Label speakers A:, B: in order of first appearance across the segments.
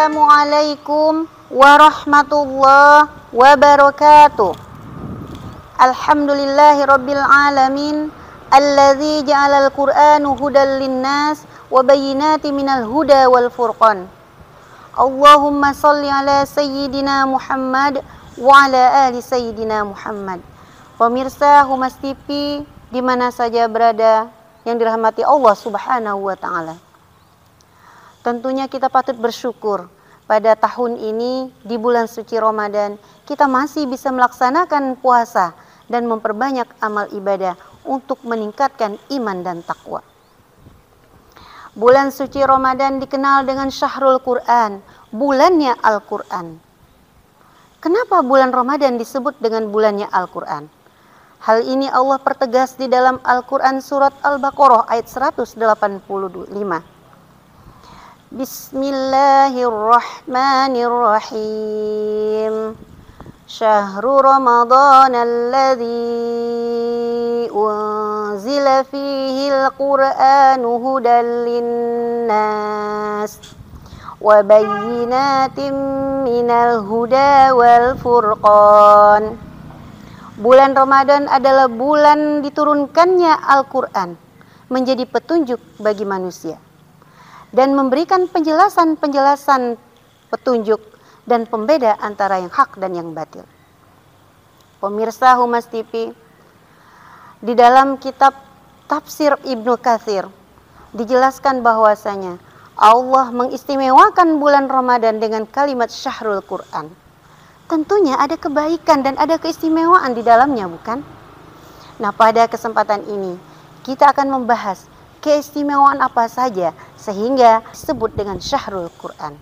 A: Assalamualaikum warahmatullahi wabarakatuh. Alhamdulillahi rabbil alamin, alladzi ja'alal qur'ana hudal linnas wa bayyinatin minal huda wal furqan. Allahumma salli ala sayyidina Muhammad wa ala ali sayyidina Muhammad. Pemirsa Humas TV di mana saja berada yang dirahmati Allah Subhanahu wa taala. Tentunya kita patut bersyukur pada tahun ini di bulan suci Ramadan kita masih bisa melaksanakan puasa dan memperbanyak amal ibadah untuk meningkatkan iman dan takwa. Bulan suci Ramadan dikenal dengan Syahrul Quran, bulannya Al-Quran. Kenapa bulan Ramadan disebut dengan bulannya Al-Quran? Hal ini Allah pertegas di dalam Al-Quran surat Al-Baqarah ayat 185. Bismillahirrahmanirrahim. Syahrul Ramadan alladzi unzila fihil Qur'anu hudal linnas wa bayyinatin minal huda wal furqan. Bulan Ramadan adalah bulan diturunkannya Al-Quran menjadi petunjuk bagi manusia dan memberikan penjelasan-penjelasan petunjuk dan pembeda antara yang hak dan yang batil. Pemirsa Humas TV, di dalam kitab Tafsir Ibnu Katsir dijelaskan bahwasanya Allah mengistimewakan bulan Ramadan dengan kalimat Syahrul Quran. Tentunya ada kebaikan dan ada keistimewaan di dalamnya, bukan? Nah, pada kesempatan ini kita akan membahas keistimewaan apa saja sehingga disebut dengan Syahrul Quran.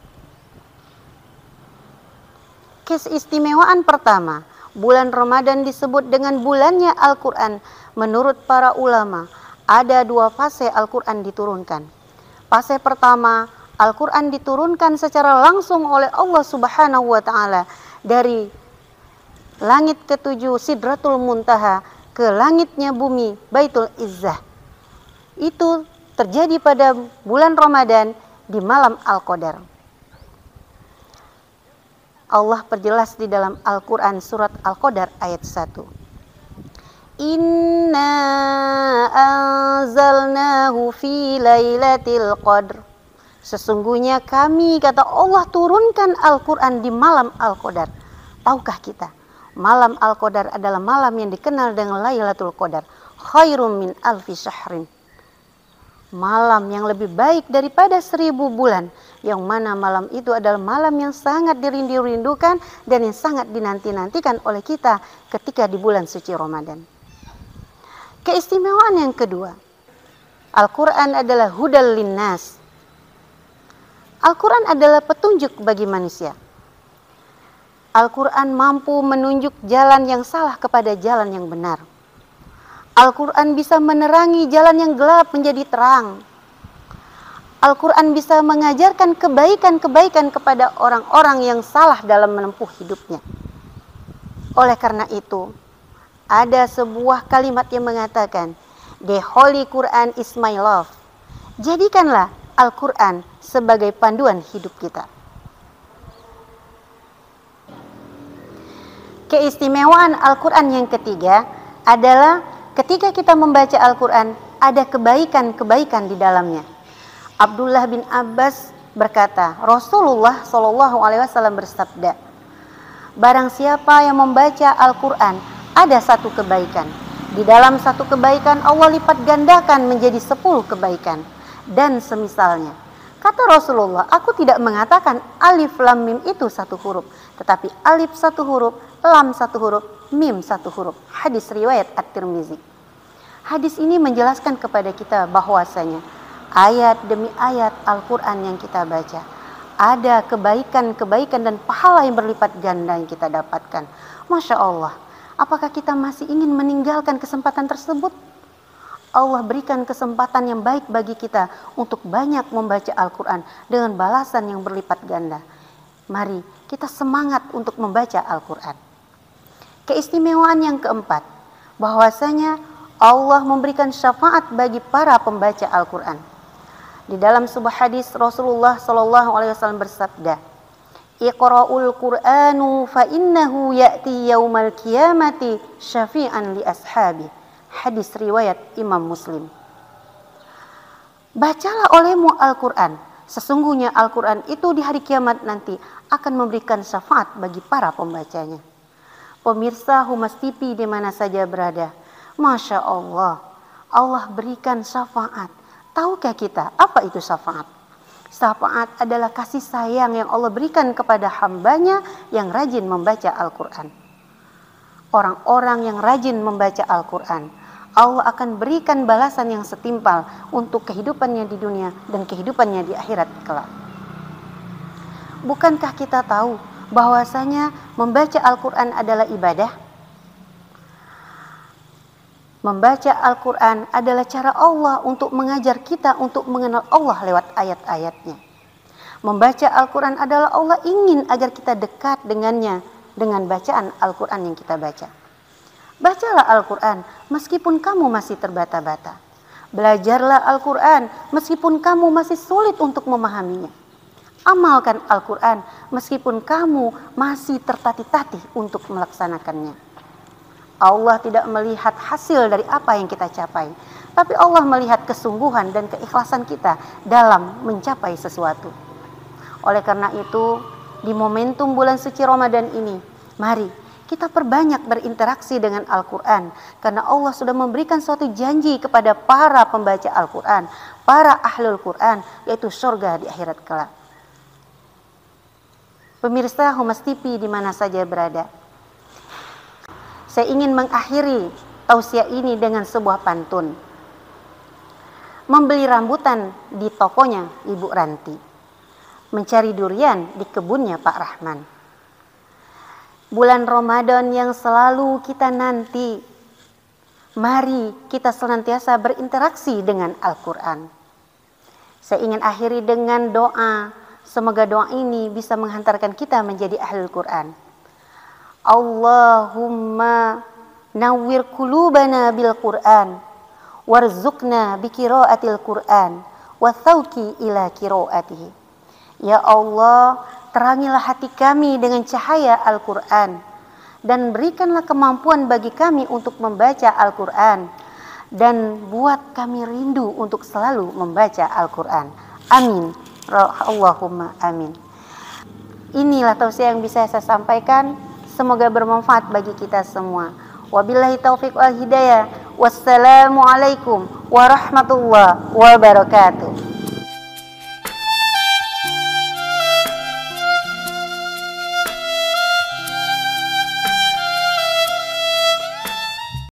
A: Keistimewaan pertama, bulan Ramadan disebut dengan bulannya Al-Quran. Menurut para ulama, ada dua fase Al-Quran diturunkan. Fase pertama, Al-Quran diturunkan secara langsung oleh Allah Subhanahu wa ta'ala dari langit ketujuh Sidratul Muntaha ke langitnya bumi Baitul Izzah. Itu terjadi pada bulan Ramadan di malam Al-Qadar. Allah perjelas di dalam Al-Quran surat Al-Qadar ayat 1. Inna anzalnahu fi lailatul qadr. Sesungguhnya kami, kata Allah, turunkan Al-Quran di malam Al-Qadar. Tahukah kita, malam Al-Qadar adalah malam yang dikenal dengan Lailatul Qadar. Khairum min alfi syahrin. Malam yang lebih baik daripada 1000 bulan. Yang mana malam itu adalah malam yang sangat dirindu-rindukan dan yang sangat dinanti-nantikan oleh kita ketika di bulan suci Ramadan. Keistimewaan yang kedua, Al-Quran adalah hudal linnas. Al-Quran adalah petunjuk bagi manusia. Al-Quran mampu menunjuk jalan yang salah kepada jalan yang benar. Al-Quran bisa menerangi jalan yang gelap menjadi terang. Al-Quran bisa mengajarkan kebaikan-kebaikan kepada orang-orang yang salah dalam menempuh hidupnya. Oleh karena itu, ada sebuah kalimat yang mengatakan, "The Holy Quran is my love." Jadikanlah Al-Quran sebagai panduan hidup kita. Keistimewaan Al-Quran yang ketiga adalah ketika kita membaca Al-Quran, ada kebaikan-kebaikan di dalamnya. Abdullah bin Abbas berkata, Rasulullah SAW bersabda, barang siapa yang membaca Al-Quran, ada satu kebaikan. Di dalam satu kebaikan, Allah lipat gandakan menjadi 10 kebaikan. Dan semisalnya. Kata Rasulullah, aku tidak mengatakan alif lam mim itu satu huruf, tetapi alif satu huruf, lam satu huruf, mim satu huruf. Hadis riwayat At-Tirmizi. Hadis ini menjelaskan kepada kita bahwasanya ayat demi ayat Al-Quran yang kita baca, ada kebaikan-kebaikan dan pahala yang berlipat ganda yang kita dapatkan. Masya Allah, apakah kita masih ingin meninggalkan kesempatan tersebut? Allah berikan kesempatan yang baik bagi kita untuk banyak membaca Al-Quran dengan balasan yang berlipat ganda. Mari kita semangat untuk membaca Al-Quran. Keistimewaan yang keempat, bahwasanya Allah memberikan syafaat bagi para pembaca Al-Quran. Di dalam sebuah hadis Rasulullah SAW bersabda, Iqra'ul Qur'anu fa innahu ya'ti yaumal qiyamati syafi'an li ashabi. Hadis riwayat Imam Muslim. Bacalah olehmu Al-Quran. Sesungguhnya Al-Quran itu di hari kiamat nanti akan memberikan syafaat bagi para pembacanya. Pemirsa Humas TV di mana saja berada, Masya Allah, Allah berikan syafaat. Tahukah kita apa itu syafaat? Syafaat adalah kasih sayang yang Allah berikan kepada hambanya yang rajin membaca Al-Quran. Orang-orang yang rajin membaca Al-Quran, Allah akan berikan balasan yang setimpal untuk kehidupannya di dunia dan kehidupannya di akhirat kelak. Bukankah kita tahu bahwasanya membaca Al-Quran adalah ibadah? Membaca Al-Quran adalah cara Allah untuk mengajar kita untuk mengenal Allah lewat ayat-ayatnya. Membaca Al-Quran adalah Allah ingin agar kita dekat dengannya dengan bacaan Al-Quran yang kita baca. Bacalah Al-Quran meskipun kamu masih terbata-bata. Belajarlah Al-Quran meskipun kamu masih sulit untuk memahaminya. Amalkan Al-Quran meskipun kamu masih tertatih-tatih untuk melaksanakannya. Allah tidak melihat hasil dari apa yang kita capai, tapi Allah melihat kesungguhan dan keikhlasan kita dalam mencapai sesuatu. Oleh karena itu, di momentum bulan suci Ramadan ini, mari kita perbanyak berinteraksi dengan Al-Quran, karena Allah sudah memberikan suatu janji kepada para pembaca Al-Quran, para ahlul Quran, yaitu surga di akhirat kelak. Pemirsa Humas TV di mana saja berada, saya ingin mengakhiri tausiah ini dengan sebuah pantun. Membeli rambutan di tokonya Ibu Ranti, mencari durian di kebunnya Pak Rahman. Bulan Ramadan yang selalu kita nanti, mari kita senantiasa berinteraksi dengan Al-Quran. Saya ingin akhiri dengan doa, semoga doa ini bisa menghantarkan kita menjadi ahlul Quran. Allahumma nawwir qulubana bil Qur'an warzuqna bi qiraatil Qur'an wa thawqi ila qiraatihi. Ya Allah, terangilah hati kami dengan cahaya Al-Qur'an dan berikanlah kemampuan bagi kami untuk membaca Al-Qur'an dan buat kami rindu untuk selalu membaca Al-Qur'an. Amin. Allahumma amin. Inilah tausiah yang bisa saya sampaikan. Semoga bermanfaat bagi kita semua. Wabillahi taufiq wal hidayah. Wassalamualaikum warahmatullahi wabarakatuh.